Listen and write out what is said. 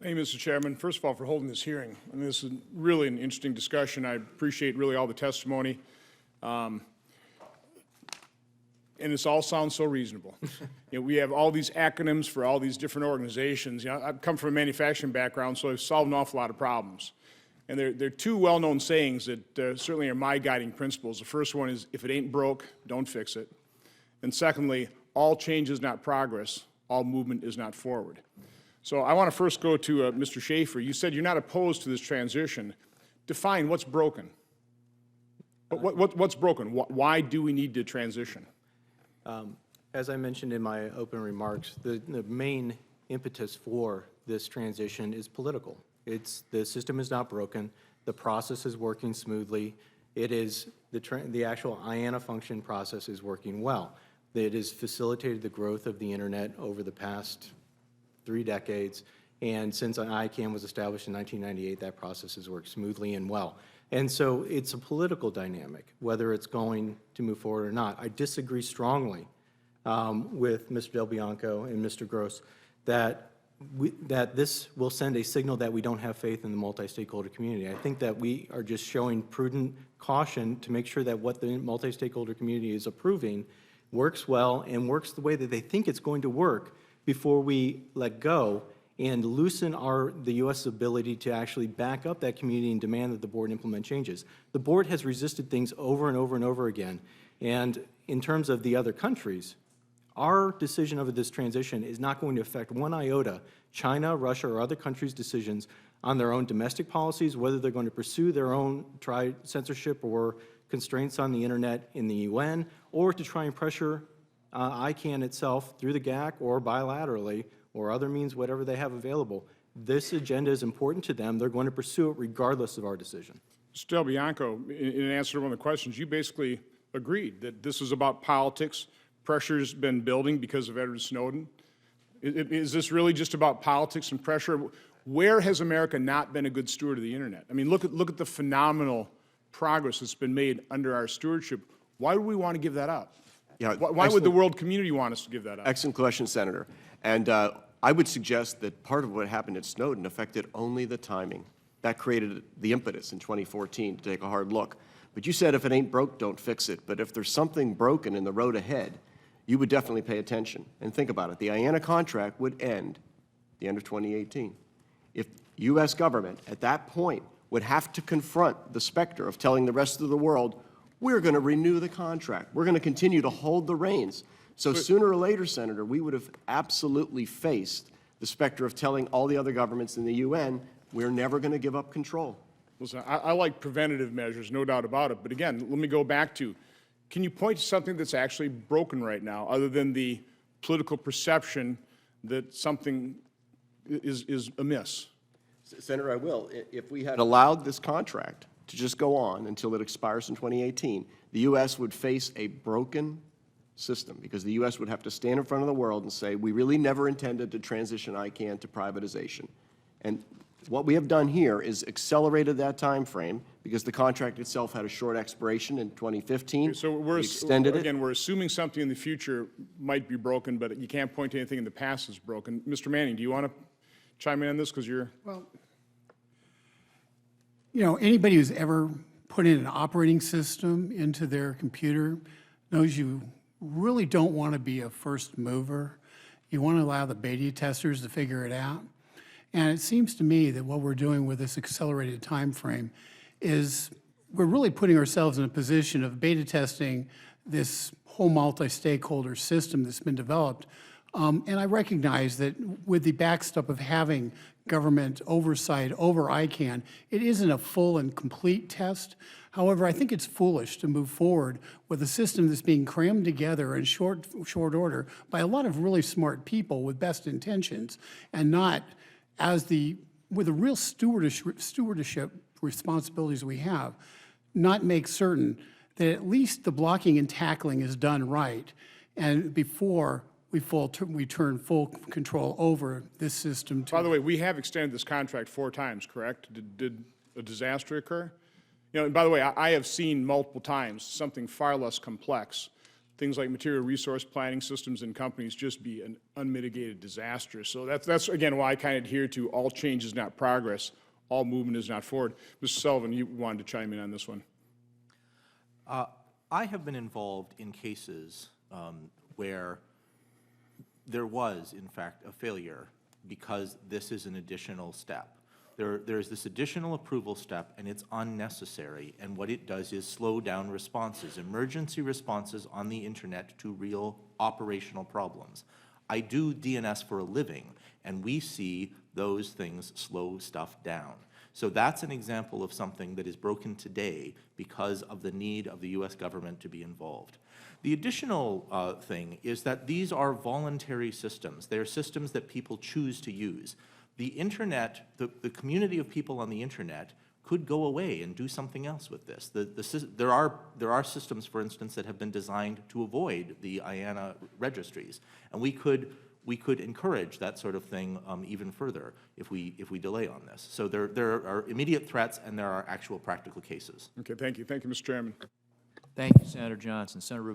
Thank you, Mr. Chairman. First of all, for holding this hearing. I mean, this is really an interesting discussion. I appreciate really all the testimony. And this all sounds so reasonable. We have all these acronyms for all these different organizations. I've come from a manufacturing background, so I've solved an awful lot of problems. And there are two well-known sayings that certainly are my guiding principles. The first one is, if it ain't broke, don't fix it. And secondly, all change is not progress, all movement is not forward. So I want to first go to Mr. Schaefer. You said you're not opposed to this transition. Define what's broken. What's broken? Why do we need to transition? As I mentioned in my open remarks, the main impetus for this transition is political. The system is not broken. The process is working smoothly. It is the actual IANA function process is working well. It has facilitated the growth of the Internet over the past 3 decades, and since ICANN was established in 1998, that process has worked smoothly and well. And so it's a political dynamic, whether it's going to move forward or not. I disagree strongly with Mr. Del Bianco and Mr. Gross that this will send a signal that we don't have faith in the multi-stakeholder community. I think that we are just showing prudent caution to make sure that what the multi-stakeholder community is approving works well and works the way that they think it's going to work before we let go and loosen the U.S. ability to actually back up that community and demand that the board implement changes. The board has resisted things over and over and over again. And in terms of the other countries, our decision over this transition is not going to affect one iota China, Russia, or other countries' decisions on their own domestic policies, whether they're going to pursue their own censorship or constraints on the Internet in the UN, or to try and pressure ICANN itself through the GAC or bilaterally or other means, whatever they have available. This agenda is important to them. They're going to pursue it regardless of our decision. Mr. Del Bianco, in answer to one of the questions, you basically agreed that this is about politics. Pressure's been building because of Edward Snowden. Is this really just about politics and pressure? Where has America not been a good steward of the Internet? I mean, look at the phenomenal progress that's been made under our stewardship. Why would we want to give that up? Yeah, why would the world community want us to give that up? Excellent question, Senator. And I would suggest that part of what happened at Snowden affected only the timing. That created the impetus in 2014 to take a hard look. But you said if it ain't broke, don't fix it. But if there's something broken in the road ahead, you would definitely pay attention. And think about it. The IANA contract would end at the end of 2018. If U.S. government at that point would have to confront the specter of telling the rest of the world, we're going to renew the contract. We're going to continue to hold the reins. So sooner or later, Senator, we would have absolutely faced the specter of telling all the other governments in the UN, we're never going to give up control. Listen, I like preventative measures, no doubt about it. But again, let me go back to, can you point to something that's actually broken right now, other than the political perception that something is amiss? Senator, I will. If we had allowed this contract to just go on until it expires in 2018, the U.S. would face a broken system because the U.S. would have to stand in front of the world and say, we really never intended to transition ICANN to privatization. And what we have done here is accelerated that time frame because the contract itself had a short expiration in 2015. Okay, so we're assuming something in the future might be broken, but you can't point to anything in the past that's broken. Mr. Manning, do you want to chime in on this because you're... Well, you know, anybody who's ever put in an operating system into their computer knows you really don't want to be a first mover. You want to allow the beta testers to figure it out. And it seems to me that what we're doing with this accelerated time frame is we're really putting ourselves in a position of beta testing this whole multi-stakeholder system that's been developed. And I recognize that with the backstop of having government oversight over ICANN, it isn't a full and complete test. However, I think it's foolish to move forward with a system that's being crammed together in short order by a lot of really smart people with best intentions, and not with the real stewardship responsibilities we have, not make certain that at least the blocking and tackling is done right, and before we turn full control over this system. By the way, we have extended this contract 4 times, correct? Did a disaster occur? You know, and by the way, I have seen multiple times something far less complex things like material resource planning systems in companies just be an unmitigated disaster. So that's again, why I kind of adhere to all change is not progress, all movement is not forward. Mr. Sullivan, you wanted to chime in on this one. I have been involved in cases where there was, in fact, a failure because this is an additional step. There's this additional approval step, and it's unnecessary, and what it does is slow down responses, emergency responses on the internet to real operational problems. I do DNS for a living, and we see those things slow stuff down. So that's an example of something that is broken today because of the need of the U.S. government to be involved. The additional thing is that these are voluntary systems. They are systems that people choose to use. The internet, the community of people on the internet could go away and do something else with this. There are systems, for instance, that have been designed to avoid the IANA registries, and we could encourage that sort of thing even further if we delay on this. So there are immediate threats and there are actual practical cases. Okay, thank you. Thank you, Mr. Chairman. Thank you, Senator Johnson. Senator